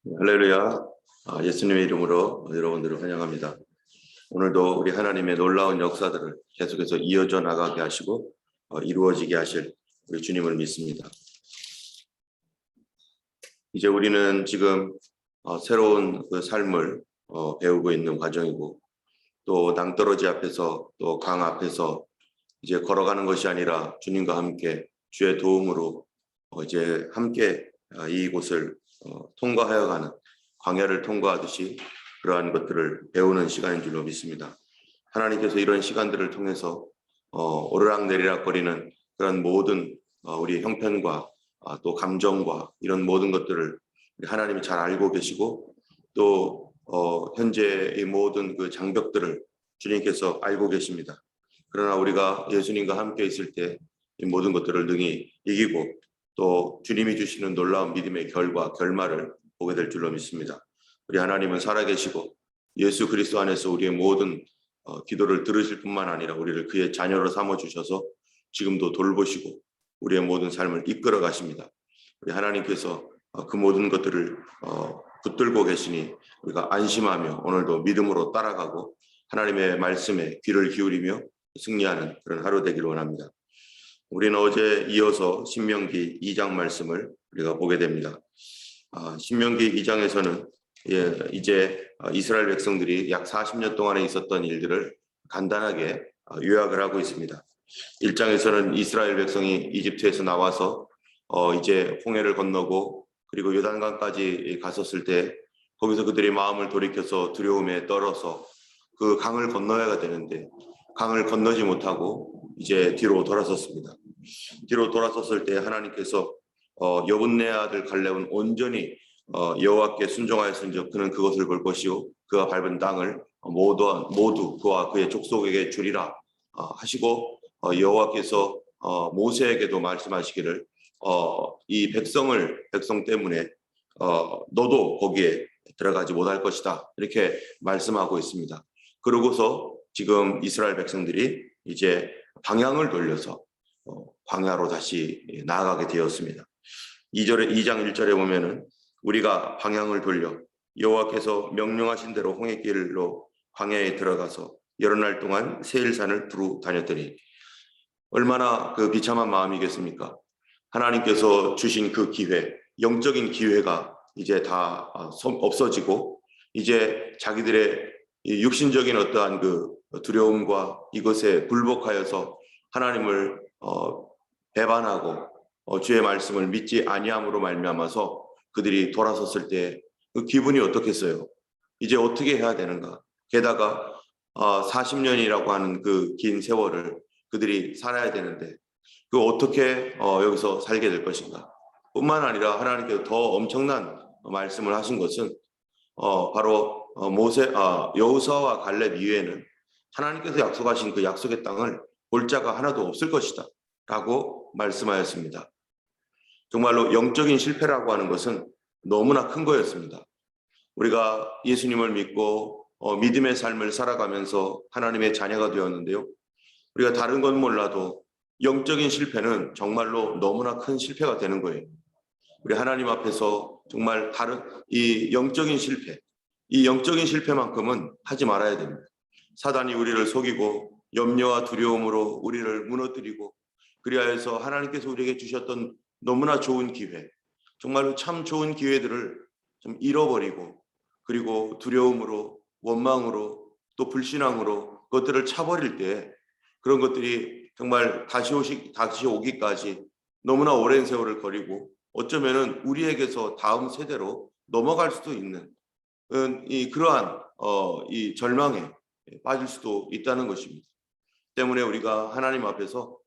할렐루야. 예수님의 이름으로 여러분들을 환영합니다. 오늘도 우리 하나님의 놀라운 역사들을 계속해서 이어져 나가게 하시고 이루어지게 하실 우리 주님을 믿습니다. 이제 우리는 지금 새로운 그 삶을 배우고 있는 과정이고, 또 낭떠러지 앞에서 또 강 앞에서 이제 걸어가는 것이 아니라 주님과 함께 주의 도움으로 이제 함께 이곳을 통과하여 가는, 광야를 통과하듯이 그러한 것들을 배우는 시간인 줄로 믿습니다. 하나님께서 이런 시간들을 통해서 오르락내리락거리는 그런 모든 우리 형편과 또 감정과 이런 모든 것들을 하나님이 잘 알고 계시고, 또 현재의 모든 그 장벽들을 주님께서 알고 계십니다. 그러나 우리가 예수님과 함께 있을 때 이 모든 것들을 능히 이기고, 또 주님이 주시는 놀라운 믿음의 결말을 보게 될 줄로 믿습니다. 우리 하나님은 살아계시고 예수 그리스도 안에서 우리의 모든 기도를 들으실 뿐만 아니라 우리를 그의 자녀로 삼아주셔서 지금도 돌보시고 우리의 모든 삶을 이끌어 가십니다. 우리 하나님께서 그 모든 것들을 붙들고 계시니 우리가 안심하며 오늘도 믿음으로 따라가고 하나님의 말씀에 귀를 기울이며 승리하는 그런 하루 되기를 원합니다. 우리는 어제 이어서 신명기 2장 말씀을 우리가 보게 됩니다. 신명기 2장에서는 이제 이스라엘 백성들이 약 40년 동안에 있었던 일들을 간단하게 요약을 하고 있습니다. 1장에서는 이스라엘 백성이 이집트에서 나와서 이제 홍해를 건너고 그리고 요단강까지 갔었을 때 거기서 그들이 마음을 돌이켜서 두려움에 떨어서 그 강을 건너야 되는데 강을 건너지 못하고 이제 뒤로 돌아섰습니다. 뒤로 돌아섰을 때 하나님께서 여분네 아들 갈렙은 온전히 여호와께 순종하였은즉 그는 그것을 볼 것이요 그가 밟은 땅을 모두 그와 그의 족속에게 주리라 하시고, 여호와께서 모세에게도 말씀하시기를 이 백성 때문에 너도 거기에 들어가지 못할 것이다, 이렇게 말씀하고 있습니다. 그러고서 지금 이스라엘 백성들이 이제 방향을 돌려서 광야로 다시 나아가게 되었습니다. 2장 1절에 보면은 우리가 방향을 돌려 여호와께서 명령하신 대로 홍해길로 광야에 들어가서 여러 날 동안 세일산을 두루 다녔더니, 얼마나 그 비참한 마음이겠습니까? 하나님께서 주신 그 기회, 영적인 기회가 이제 다 없어지고 이제 자기들의 육신적인 어떠한 그 두려움과 이것에 굴복하여서 하나님을 배반하고 주의 말씀을 믿지 아니함으로 말미암아서 그들이 돌아섰을 때 그 기분이 어떻겠어요? 이제 어떻게 해야 되는가? 게다가 40년이라고 하는 그 긴 세월을 그들이 살아야 되는데 그 어떻게 여기서 살게 될 것인가? 뿐만 아니라 하나님께서 더 엄청난 말씀을 하신 것은 바로 여호수아와 갈렙 이외에는 하나님께서 약속하신 그 약속의 땅을 볼 자가 하나도 없을 것이다 라고 말씀하였습니다. 정말로 영적인 실패라고 하는 것은 너무나 큰 거였습니다. 우리가 예수님을 믿고 믿음의 삶을 살아가면서 하나님의 자녀가 되었는데요, 우리가 다른 건 몰라도 영적인 실패는 정말로 너무나 큰 실패가 되는 거예요. 우리 하나님 앞에서 정말 다른 이 영적인 실패만큼은 하지 말아야 됩니다. 사단이 우리를 속이고 염려와 두려움으로 우리를 무너뜨리고, 그리하여서 하나님께서 우리에게 주셨던 너무나 좋은 기회, 정말로 참 좋은 기회들을 좀 잃어버리고, 그리고 두려움으로, 원망으로, 또 불신앙으로 그것들을 차버릴 때 그런 것들이 정말 다시 오기까지 너무나 오랜 세월을 거리고 어쩌면은 우리에게서 다음 세대로 넘어갈 수도 있는 그러한 이 절망에 빠질 수도 있다는 것입니다. 때문에 우리가 하나님 앞에서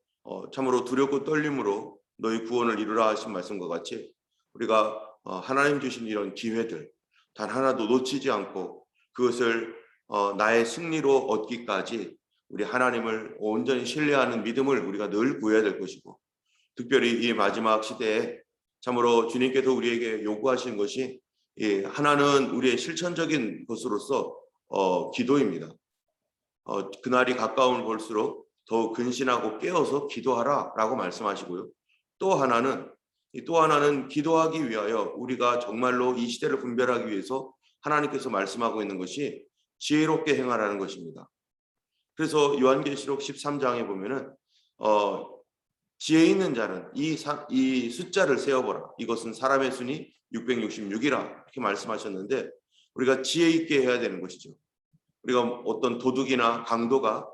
참으로 두렵고 떨림으로 너희 구원을 이루라 하신 말씀과 같이 우리가 하나님 주신 이런 기회들 단 하나도 놓치지 않고 그것을 나의 승리로 얻기까지 우리 하나님을 온전히 신뢰하는 믿음을 우리가 늘 구해야 될 것이고, 특별히 이 마지막 시대에 참으로 주님께서 우리에게 요구하시는 것이 하나는 우리의 실천적인 것으로서 기도입니다. 그날이 가까움을 볼수록 더욱 근신하고 깨어서 기도하라 라고 말씀하시고요, 또 하나는 또 하나는 기도하기 위하여 우리가 정말로 이 시대를 분별하기 위해서 하나님께서 말씀하고 있는 것이 지혜롭게 행하라는 것입니다. 그래서 요한계시록 13장에 보면은 지혜 있는 자는 이 숫자를 세어보라. 이것은 사람의 순이 666이라 이렇게 말씀하셨는데 우리가 지혜 있게 해야 되는 것이죠. 우리가 어떤 도둑이나 강도가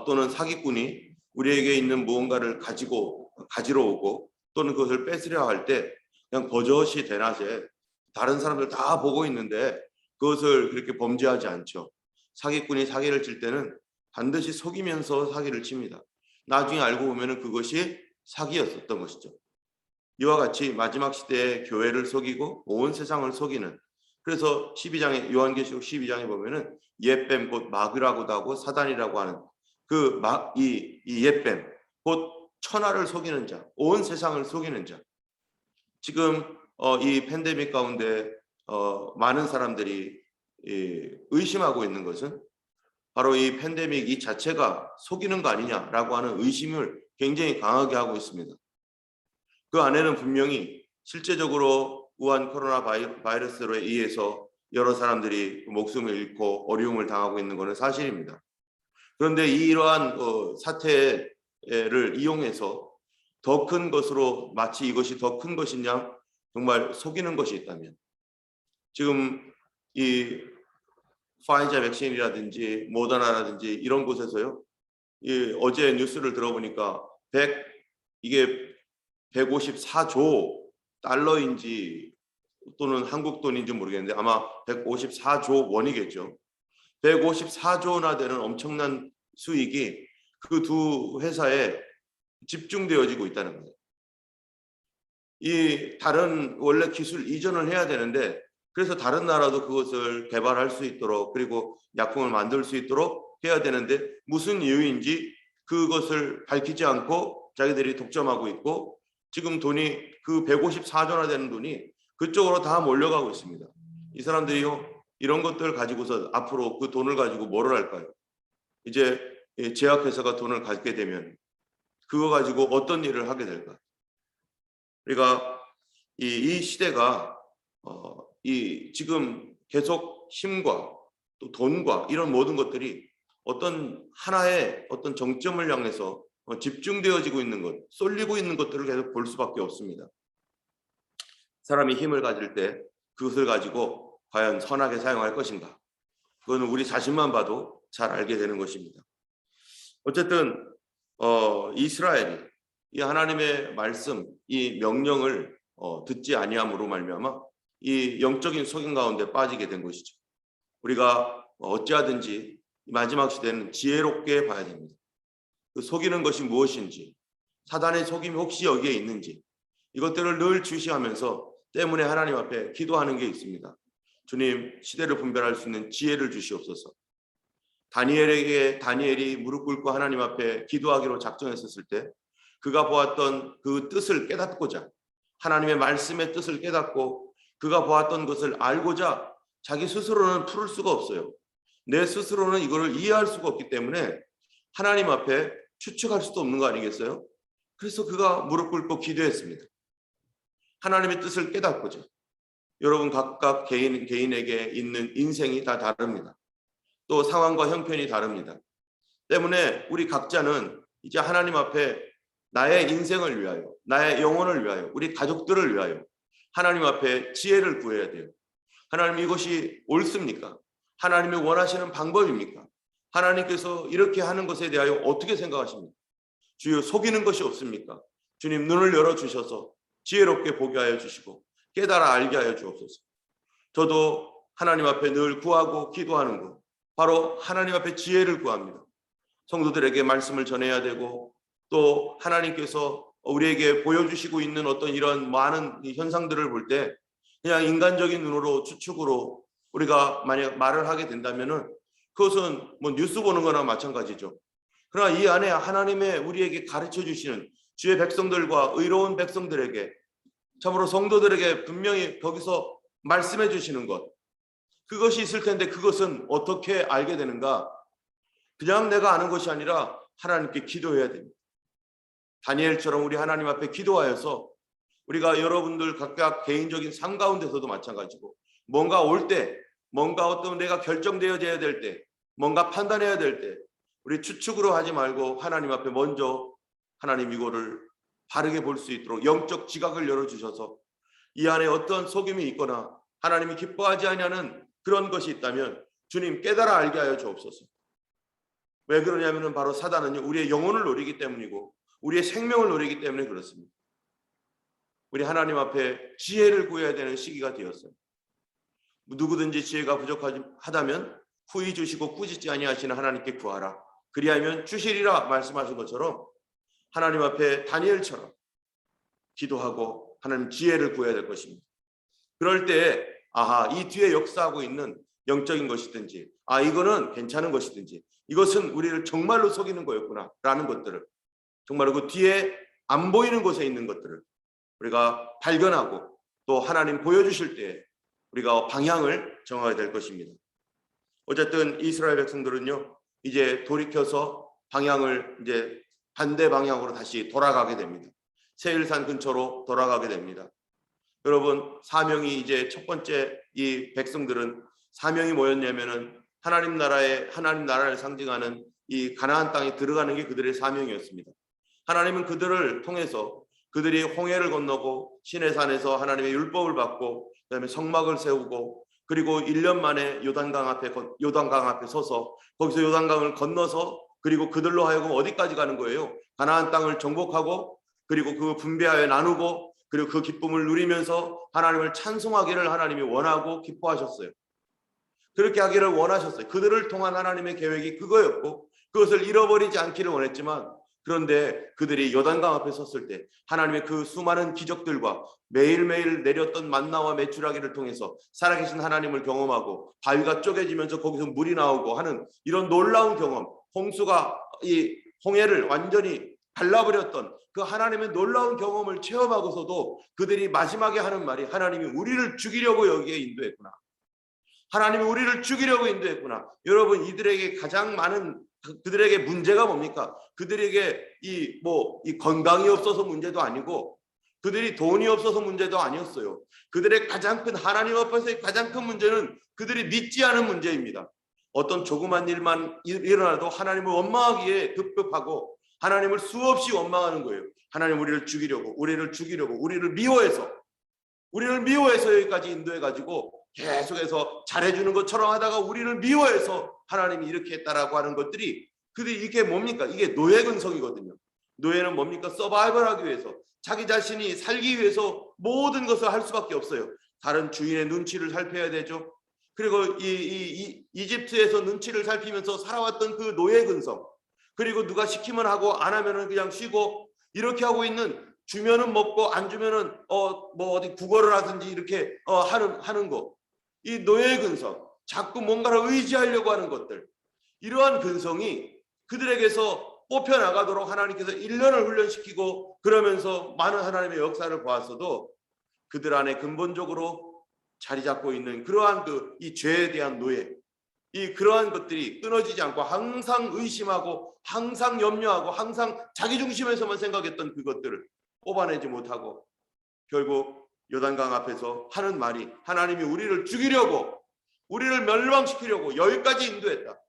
또는 사기꾼이 우리에게 있는 무언가를 가지러 오고 또는 그것을 뺏으려 할 때 그냥 버젓이 대낮에 다른 사람들 다 보고 있는데 그것을 그렇게 범죄하지 않죠. 사기꾼이 사기를 칠 때는 반드시 속이면서 사기를 칩니다. 나중에 알고 보면 그것이 사기였었던 것이죠. 이와 같이 마지막 시대에 교회를 속이고 온 세상을 속이는, 그래서 12장에 요한계시록 12장에 보면은 옛뱀 곧 마귀라고도 하고 사단이라고 하는 이 옛뱀 곧 천하를 속이는 자, 온 세상을 속이는 자. 지금 이 팬데믹 가운데 많은 사람들이 의심하고 있는 것은 바로 이 팬데믹 이 자체가 속이는 거 아니냐라고 하는 의심을 굉장히 강하게 하고 있습니다. 그 안에는 분명히 실제적으로 우한 코로나 바이러스로 의해서 여러 사람들이 목숨을 잃고 어려움을 당하고 있는 것은 사실입니다. 그런데 이러한 사태를 이용해서 더 큰 것으로 마치 이것이 더 큰 것이냐 정말 속이는 것이 있다면, 지금 이 파이자 백신이라든지 모더나라든지 이런 곳에서요, 어제 뉴스를 들어보니까 이게 154조 달러인지 또는 한국 돈인지 모르겠는데 아마 154조 원이겠죠. 154조나 되는 엄청난 수익이 그 두 회사에 집중되어지고 있다는 거예요. 이 다른 원래 기술 이전을 해야 되는데 그래서 다른 나라도 그것을 개발할 수 있도록 그리고 약품을 만들 수 있도록 해야 되는데 무슨 이유인지 그것을 밝히지 않고 자기들이 독점하고 있고 지금 돈이 그 154조나 되는 돈이 그쪽으로 다 몰려가고 있습니다. 이 사람들이요, 이런 것들 가지고서 앞으로 그 돈을 가지고 뭐를 할까요? 이제 제약회사가 돈을 갖게 되면 그거 가지고 어떤 일을 하게 될까? 그러니까 이 시대가 지금 계속 힘과 또 돈과 이런 모든 것들이 어떤 하나의 어떤 정점을 향해서 집중되어지고 있는 것, 쏠리고 있는 것들을 계속 볼 수밖에 없습니다. 사람이 힘을 가질 때 그것을 가지고 과연 선하게 사용할 것인가? 그거는 우리 자신만 봐도 잘 알게 되는 것입니다. 어쨌든 이스라엘이 이 하나님의 말씀, 이 명령을 듣지 아니함으로 말미암아 이 영적인 속임 가운데 빠지게 된 것이죠. 우리가 어찌하든지 마지막 시대는 지혜롭게 봐야 됩니다. 그 속이는 것이 무엇인지, 사단의 속임이 혹시 여기에 있는지 이것들을 늘 주시하면서 때문에 하나님 앞에 기도하는 게 있습니다. 주님, 시대를 분별할 수 있는 지혜를 주시옵소서. 다니엘이 무릎 꿇고 하나님 앞에 기도하기로 작정했었을 때 그가 보았던 그 뜻을 깨닫고자, 하나님의 말씀의 뜻을 깨닫고 그가 보았던 것을 알고자 자기 스스로는 풀을 수가 없어요. 내 스스로는 이거를 이해할 수가 없기 때문에 하나님 앞에 추측할 수도 없는 거 아니겠어요? 그래서 그가 무릎 꿇고 기도했습니다. 하나님의 뜻을 깨닫고자. 여러분 각각 개인에게 있는 인생이 다 다릅니다. 또 상황과 형편이 다릅니다. 때문에 우리 각자는 이제 하나님 앞에 나의 인생을 위하여, 나의 영혼을 위하여, 우리 가족들을 위하여 하나님 앞에 지혜를 구해야 돼요. 하나님, 이것이 옳습니까? 하나님이 원하시는 방법입니까? 하나님께서 이렇게 하는 것에 대하여 어떻게 생각하십니까? 주여, 속이는 것이 없습니까? 주님, 눈을 열어주셔서 지혜롭게 보게 하여 주시고 깨달아 알게 하여 주옵소서. 저도 하나님 앞에 늘 구하고 기도하는 것, 바로 하나님 앞에 지혜를 구합니다. 성도들에게 말씀을 전해야 되고 또 하나님께서 우리에게 보여주시고 있는 어떤 이런 많은 현상들을 볼 때 그냥 인간적인 눈으로 추측으로 우리가 만약 말을 하게 된다면은 그것은 뭐 뉴스 보는 거나 마찬가지죠. 그러나 이 안에 하나님의 우리에게 가르쳐 주시는 주의 백성들과 의로운 백성들에게, 참으로 성도들에게 분명히 거기서 말씀해 주시는 것, 그것이 있을 텐데 그것은 어떻게 알게 되는가? 그냥 내가 아는 것이 아니라 하나님께 기도해야 됩니다. 다니엘처럼 우리 하나님 앞에 기도하여서 우리가 여러분들 각각 개인적인 삶 가운데서도 마찬가지고 뭔가 올 때, 뭔가 어떤 내가 결정되어져야 될 때, 뭔가 판단해야 될 때 우리 추측으로 하지 말고 하나님 앞에 먼저 하나님 이거를 바르게 볼 수 있도록 영적 지각을 열어주셔서 이 안에 어떤 속임이 있거나 하나님이 기뻐하지 아니하는 그런 것이 있다면 주님 깨달아 알게 하여 주옵소서. 왜 그러냐면 바로 사단은요, 우리의 영혼을 노리기 때문이고 우리의 생명을 노리기 때문에 그렇습니다. 우리 하나님 앞에 지혜를 구해야 되는 시기가 되었어요. 누구든지 지혜가 부족하다면 후히 주시고 꾸짖지 아니하시는 하나님께 구하라. 그리하면 주시리라 말씀하신 것처럼 하나님 앞에 다니엘처럼 기도하고 하나님 지혜를 구해야 될 것입니다. 그럴 때 이 뒤에 역사하고 있는 영적인 것이든지 이거는 괜찮은 것이든지 이것은 우리를 정말로 속이는 거였구나 라는 것들을 정말로 그 뒤에 안 보이는 곳에 있는 것들을 우리가 발견하고 또 하나님 보여주실 때 우리가 방향을 정하게 될 것입니다. 어쨌든 이스라엘 백성들은요 이제 돌이켜서 방향을 이제 반대 방향으로 다시 돌아가게 됩니다. 세일산 근처로 돌아가게 됩니다. 여러분 사명이 이제 첫 번째 이 백성들은 사명이 뭐였냐면은 하나님 나라를 상징하는 이 가나안 땅에 들어가는 게 그들의 사명이었습니다. 하나님은 그들을 통해서 그들이 홍해를 건너고 시내산에서 하나님의 율법을 받고 그다음에 성막을 세우고 그리고 1년 만에 요단강 앞에 서서 거기서 요단강을 건너서 그리고 그들로 하여금 어디까지 가는 거예요? 가나안 땅을 정복하고 그리고 그 분배하여 나누고 그리고 그 기쁨을 누리면서 하나님을 찬송하기를 하나님이 원하고 기뻐하셨어요. 그렇게 하기를 원하셨어요. 그들을 통한 하나님의 계획이 그거였고 그것을 잃어버리지 않기를 원했지만 그런데 그들이 요단강 앞에 섰을 때 하나님의 그 수많은 기적들과 매일매일 내렸던 만나와 메추라기를 통해서 살아계신 하나님을 경험하고 바위가 쪼개지면서 거기서 물이 나오고 하는 이런 놀라운 경험, 홍수가 이 홍해를 완전히 갈라버렸던 그 하나님의 놀라운 경험을 체험하고서도 그들이 마지막에 하는 말이 하나님이 우리를 죽이려고 여기에 인도했구나. 하나님이 우리를 죽이려고 인도했구나. 여러분 이들에게 가장 많은 그들에게 문제가 뭡니까? 그들에게 이 건강이 없어서 문제도 아니고 그들이 돈이 없어서 문제도 아니었어요. 그들의 가장 큰 하나님 앞에서의 가장 큰 문제는 그들이 믿지 않은 문제입니다. 어떤 조그만 일만 일어나도 하나님을 원망하기에 급급하고 하나님을 수없이 원망하는 거예요. 하나님 우리를 죽이려고 우리를 미워해서 여기까지 인도해가지고 계속해서 잘해주는 것처럼 하다가 우리를 미워해서 하나님이 이렇게 했다라고 하는 것들이 그들이 이게 뭡니까? 이게 노예 근성이거든요. 노예는 뭡니까? 서바이벌하기 위해서 자기 자신이 살기 위해서 모든 것을 할 수밖에 없어요. 다른 주인의 눈치를 살펴야 되죠. 그리고 이집트에서 눈치를 살피면서 살아왔던 그 노예 근성 그리고 누가 시키면 하고 안 하면은 그냥 쉬고 이렇게 하고 있는 주면은 먹고 안 주면은 어디 국어를 하든지 이렇게 하는 거. 이 노예 근성, 자꾸 뭔가를 의지하려고 하는 것들. 이러한 근성이 그들에게서 뽑혀 나가도록 하나님께서 1년을 훈련시키고 그러면서 많은 하나님의 역사를 보았어도 그들 안에 근본적으로 자리 잡고 있는 그러한 이 죄에 대한 노예, 그러한 것들이 끊어지지 않고 항상 의심하고 항상 염려하고 항상 자기 중심에서만 생각했던 그것들을 뽑아내지 못하고 결국 요단강 앞에서 하는 말이 하나님이 우리를 죽이려고 우리를 멸망시키려고 여기까지 인도했다.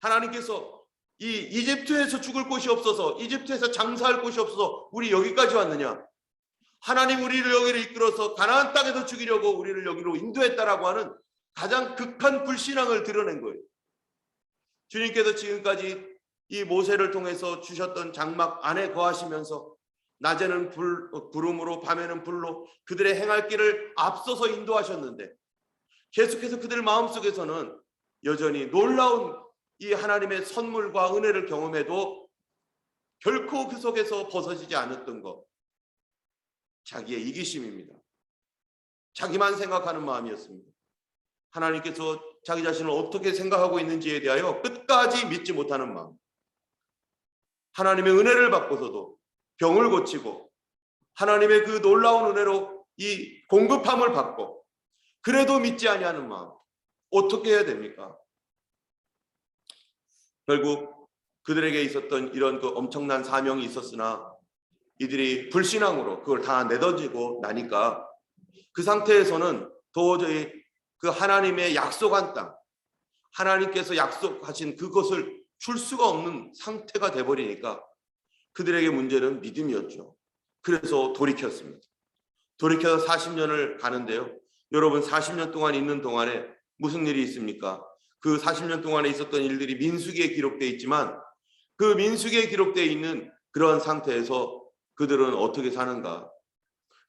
하나님께서 이 이집트에서 죽을 곳이 없어서 이집트에서 장사할 곳이 없어서 우리 여기까지 왔느냐. 하나님 우리를 여기를 이끌어서 가나안 땅에서 죽이려고 우리를 여기로 인도했다라고 하는 가장 극한 불신앙을 드러낸 거예요. 주님께서 지금까지 이 모세를 통해서 주셨던 장막 안에 거하시면서 낮에는 구름으로 밤에는 불로 그들의 행할 길을 앞서서 인도하셨는데 계속해서 그들 마음속에서는 여전히 놀라운 이 하나님의 선물과 은혜를 경험해도 결코 그 속에서 벗어지지 않았던 것. 자기의 이기심입니다. 자기만 생각하는 마음이었습니다. 하나님께서 자기 자신을 어떻게 생각하고 있는지에 대하여 끝까지 믿지 못하는 마음. 하나님의 은혜를 받고서도 병을 고치고 하나님의 그 놀라운 은혜로 이 공급함을 받고 그래도 믿지 아니하는 마음. 어떻게 해야 됩니까? 결국 그들에게 있었던 이런 그 엄청난 사명이 있었으나 이들이 불신앙으로 그걸 다 내던지고 나니까 그 상태에서는 도저히 그 하나님의 약속한 땅, 하나님께서 약속하신 그것을 줄 수가 없는 상태가 돼버리니까 그들에게 문제는 믿음이었죠. 그래서 돌이켰습니다. 돌이켜서 40년을 가는데요. 여러분 40년 동안 있는 동안에 무슨 일이 있습니까? 그 40년 동안에 있었던 일들이 민수기에 기록되어 있지만 그 민수기에 기록되어 있는 그러한 상태에서 그들은 어떻게 사는가?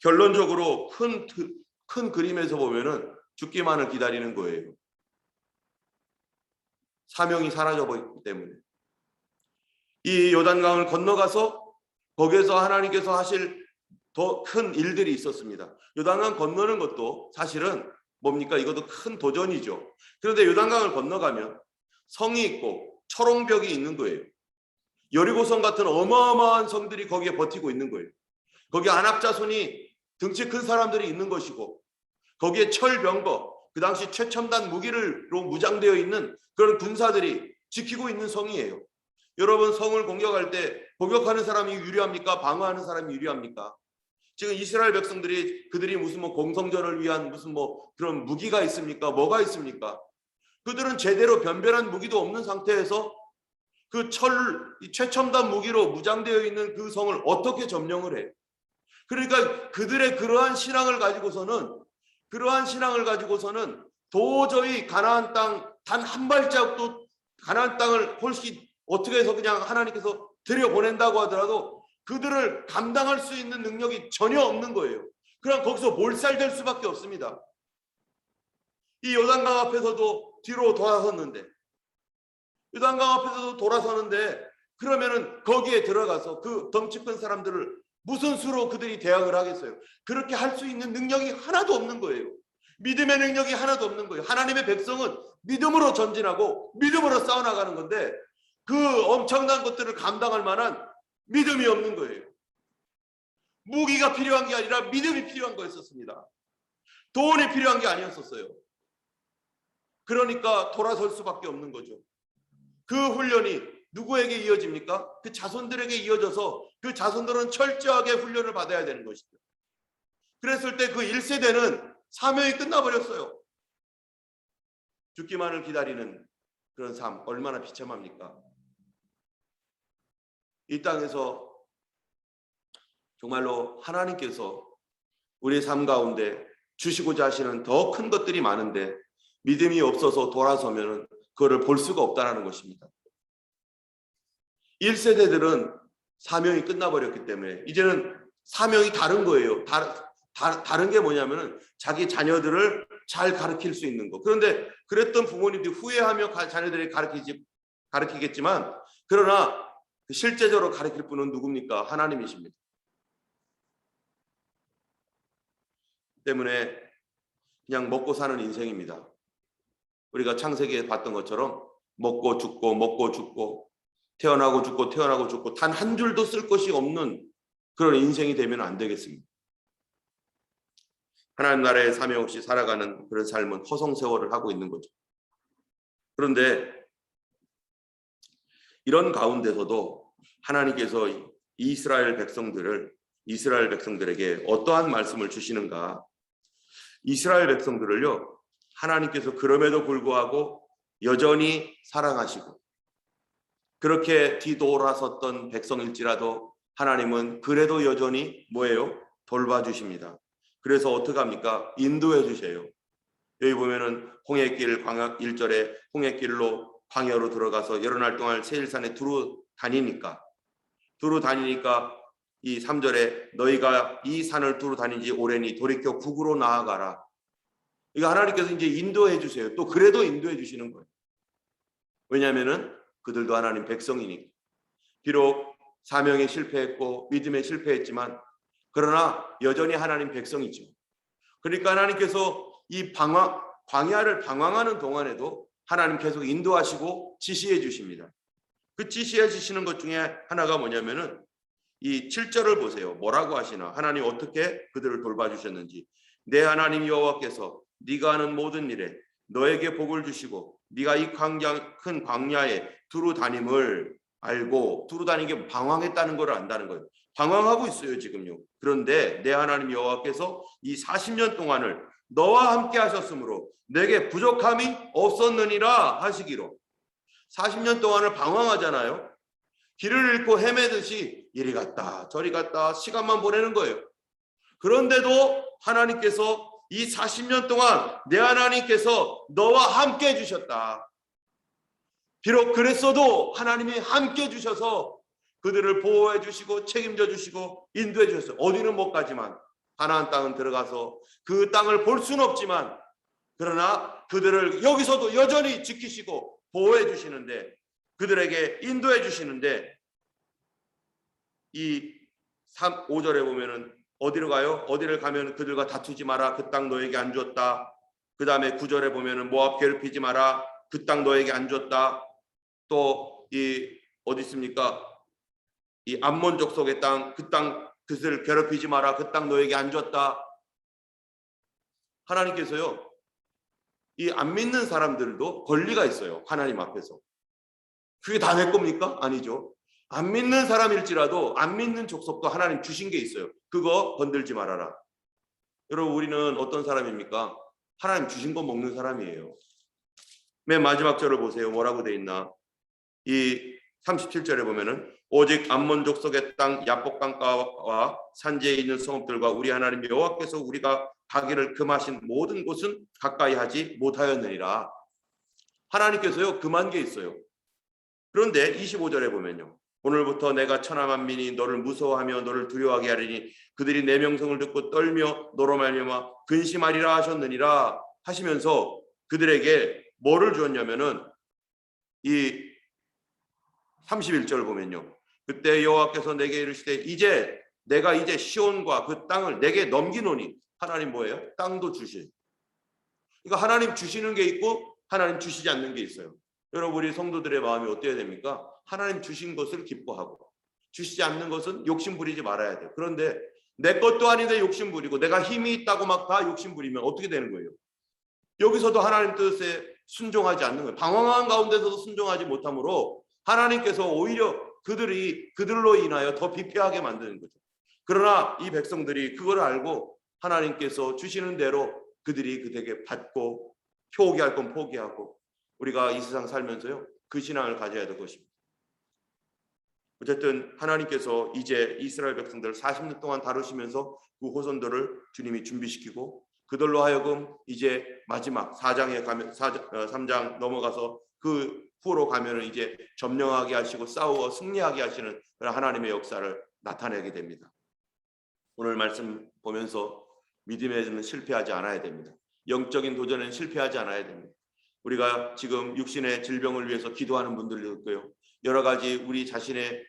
결론적으로 큰 그림에서 보면은 죽기만을 기다리는 거예요. 사명이 사라져버렸기 때문에. 이 요단강을 건너가서 거기에서 하나님께서 하실 더 큰 일들이 있었습니다. 요단강 건너는 것도 사실은 뭡니까? 이것도 큰 도전이죠. 그런데 요단강을 건너가면 성이 있고 철옹벽이 있는 거예요. 여리고성 같은 어마어마한 성들이 거기에 버티고 있는 거예요. 거기에 안압자손이 등치 큰 사람들이 있는 것이고 거기에 철병거, 그 당시 최첨단 무기로 무장되어 있는 그런 군사들이 지키고 있는 성이에요. 여러분 성을 공격할 때 공격하는 사람이 유리합니까? 방어하는 사람이 유리합니까? 지금 이스라엘 백성들이 그들이 무슨 뭐 공성전을 위한 무슨 뭐 그런 무기가 있습니까? 뭐가 있습니까? 그들은 제대로 변변한 무기도 없는 상태에서 그 최첨단 무기로 무장되어 있는 그 성을 어떻게 점령을 해? 그러니까 그들의 그러한 신앙을 가지고서는 도저히 가나안 땅 단 한 발자국도 가나안 땅을 훨씬 어떻게 해서 그냥 하나님께서 들여보낸다고 하더라도 그들을 감당할 수 있는 능력이 전혀 없는 거예요. 그럼 거기서 몰살될 수밖에 없습니다. 이 요단강 앞에서도 뒤로 돌아섰는데 그러면은 거기에 들어가서 그 덩치 큰 사람들을 무슨 수로 그들이 대항을 하겠어요? 그렇게 할 수 있는 능력이 하나도 없는 거예요. 믿음의 능력이 하나도 없는 거예요. 하나님의 백성은 믿음으로 전진하고 믿음으로 싸워나가는 건데 그 엄청난 것들을 감당할 만한 믿음이 없는 거예요. 무기가 필요한 게 아니라 믿음이 필요한 거였었습니다. 돈이 필요한 게 아니었었어요. 그러니까 돌아설 수밖에 없는 거죠. 그 훈련이 누구에게 이어집니까? 그 자손들에게 이어져서 그 자손들은 철저하게 훈련을 받아야 되는 것이죠. 그랬을 때 그 1세대는 사명이 끝나버렸어요. 죽기만을 기다리는 그런 삶 얼마나 비참합니까? 이 땅에서 정말로 하나님께서 우리의 삶 가운데 주시고자 하시는 더 큰 것들이 많은데 믿음이 없어서 돌아서면 그거를 볼 수가 없다는 것입니다. 1세대들은 사명이 끝나버렸기 때문에 이제는 사명이 다른 거예요. 다른 게 뭐냐면은 자기 자녀들을 잘 가르칠 수 있는 거. 그런데 그랬던 부모님들이 후회하며 자녀들이 가르치겠지만 그러나 실제적으로 가르칠 분은 누굽니까? 하나님이십니다. 때문에 그냥 먹고 사는 인생입니다. 우리가 창세기에 봤던 것처럼 먹고 죽고 태어나고 죽고 단 한 줄도 쓸 것이 없는 그런 인생이 되면 안 되겠습니다. 하나님 나라의 사명 없이 살아가는 그런 삶은 허송세월을 하고 있는 거죠. 그런데 이런 가운데서도 하나님께서 이스라엘 백성들에게 어떠한 말씀을 주시는가? 이스라엘 백성들을요, 하나님께서 그럼에도 불구하고 여전히 사랑하시고 그렇게 뒤돌아섰던 백성일지라도 하나님은 그래도 여전히 뭐예요? 돌봐주십니다. 그래서 어떻게 합니까? 인도해 주세요. 여기 보면은 홍해길 광야 1절에 홍해길로 광야로 들어가서 여러 날 동안 세일산에 두루 다니니까 이 3절에 너희가 이 산을 두루 다닌 지 오래니 돌이켜 북으로 나아가라. 이거 하나님께서 이제 인도해 주세요. 또 그래도 인도해 주시는 거예요. 왜냐하면은 그들도 하나님 백성이니까. 비록 사명에 실패했고 믿음에 실패했지만 그러나 여전히 하나님 백성이죠. 그러니까 하나님께서 이 광야를 방황하는 동안에도 하나님 계속 인도하시고 지시해 주십니다. 그 지시해 주시는 것 중에 하나가 뭐냐면은 이 7절을 보세요. 뭐라고 하시나? 하나님 어떻게 그들을 돌봐주셨는지. 내 하나님 여호와께서 네가 하는 모든 일에 너에게 복을 주시고 네가 이 큰 광야에 두루 다님을 알고, 두루 다니는 게 방황했다는 걸 안다는 거예요. 방황하고 있어요 지금요. 그런데 내 하나님 여호와께서 이 40년 동안을 너와 함께 하셨으므로 내게 부족함이 없었느니라 하시기로. 40년 동안을 방황하잖아요. 길을 잃고 헤매듯이 이리 갔다 저리 갔다 시간만 보내는 거예요. 그런데도 하나님께서 이 40년 동안 내 하나님께서 너와 함께 해주셨다. 비록 그랬어도 하나님이 함께 해주셔서 그들을 보호해 주시고 책임져 주시고 인도해 주셨어요. 어디는 못 가지만 가나안 땅은 들어가서 그 땅을 볼 수는 없지만 그러나 그들을 여기서도 여전히 지키시고 보호해 주시는데 그들에게 인도해 주시는데 이 5절에 보면은 어디로 가요? 어디를 가면 그들과 다투지 마라. 그 땅 너에게 안 줬다. 그 다음에 9절에 보면은 모압 괴롭히지 마라. 그 땅 너에게 안 줬다. 또 이 어디 있습니까? 이 암몬 족속의 땅, 그 땅 그것을 괴롭히지 마라. 그 땅 너에게 안 줬다. 하나님께서요. 이 안 믿는 사람들도 권리가 있어요. 하나님 앞에서. 그게 다 내 겁니까? 아니죠. 안 믿는 사람일지라도 안 믿는 족속도 하나님 주신 게 있어요. 그거 건들지 말아라. 여러분 우리는 어떤 사람입니까? 하나님 주신 거 먹는 사람이에요. 맨 마지막 절을 보세요. 뭐라고 돼 있나? 이 37절에 보면은 오직 암몬 족속의 땅 야복 강가와 산지에 있는 성읍들과 우리 하나님 여호와께서 우리가 가기를 금하신 모든 곳은 가까이 하지 못하였느니라. 하나님께서요 금한 게 있어요. 그런데 25절에 보면요. 오늘부터 내가 천하 만민이 너를 무서워하며 너를 두려워하게 하리니 그들이 내 명성을 듣고 떨며 너로 말미암아 근심하리라 하셨느니라 하시면서 그들에게 뭐를 주었냐면은 이 31절 보면요. 그때 여호와께서 내게 이르시되 이제 내가 이제 시온과 그 땅을 내게 넘기노니 하나님 뭐예요? 땅도 주실. 그러니까 하나님 주시는 게 있고 하나님 주시지 않는 게 있어요. 여러분 우리 성도들의 마음이 어때야 됩니까? 하나님 주신 것을 기뻐하고 주시지 않는 것은 욕심 부리지 말아야 돼요. 그런데 내 것도 아닌데 욕심 부리고 내가 힘이 있다고 막 다 욕심 부리면 어떻게 되는 거예요? 여기서도 하나님 뜻에 순종하지 않는 거예요. 방황한 가운데서도 순종하지 못하므로 하나님께서 오히려 그들로 인하여 더 비패하게 만드는 거죠. 그러나 이 백성들이 그걸 알고 하나님께서 주시는 대로 그들이 그에게 받고 포기할 건 포기하고 우리가 이 세상 살면서요 그 신앙을 가져야 될 것입니다. 어쨌든 하나님께서 이제 이스라엘 백성들을 40년 동안 다루시면서 그 후손들을 주님이 준비시키고 그들로 하여금 이제 마지막 4장에 가면 3장 넘어가서 그 후로 가면은 이제 점령하게 하시고 싸우고 승리하게 하시는 하나님의 역사를 나타내게 됩니다. 오늘 말씀 보면서 믿음에는 실패하지 않아야 됩니다. 영적인 도전에는 실패하지 않아야 됩니다. 우리가 지금 육신의 질병을 위해서 기도하는 분들도 있고요. 여러 가지 우리 자신의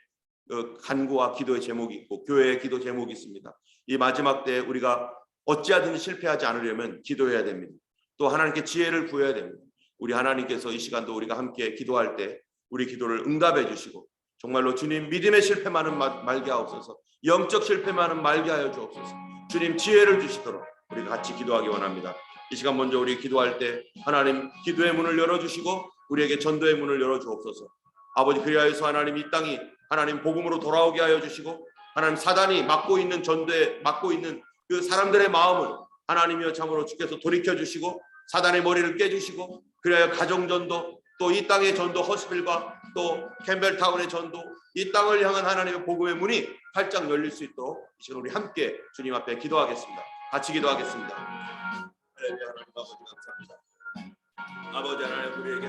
간구와 기도의 제목이 있고 교회의 기도 제목이 있습니다. 이 마지막 때 우리가 어찌하든지 실패하지 않으려면 기도해야 됩니다. 또 하나님께 지혜를 구해야 됩니다. 우리 하나님께서 이 시간도 우리가 함께 기도할 때 우리 기도를 응답해 주시고 정말로 주님 믿음의 실패만은 말게 하옵소서. 영적 실패만은 말게 하여 주옵소서. 주님 지혜를 주시도록 우리가 같이 기도하기 원합니다. 이 시간 먼저 우리 기도할 때 하나님 기도의 문을 열어주시고 우리에게 전도의 문을 열어주옵소서. 아버지 그리하여서 하나님 이 땅이 하나님 복음으로 돌아오게 하여 주시고 하나님 사단이 막고 있는 전도에 막고 있는 그 사람들의 마음을 하나님이여 참으로 주께서 돌이켜 주시고 사단의 머리를 깨주시고 그리하여 가정전도 또 이 땅의 전도 허스빌과 또 캠벨타운의 전도 이 땅을 향한 하나님의 복음의 문이 활짝 열릴 수 있도록 이 시간 우리 함께 주님 앞에 기도하겠습니다. 같이 기도하겠습니다. 하나님 아버지 감사합니다. 아버지 하나님 우리에게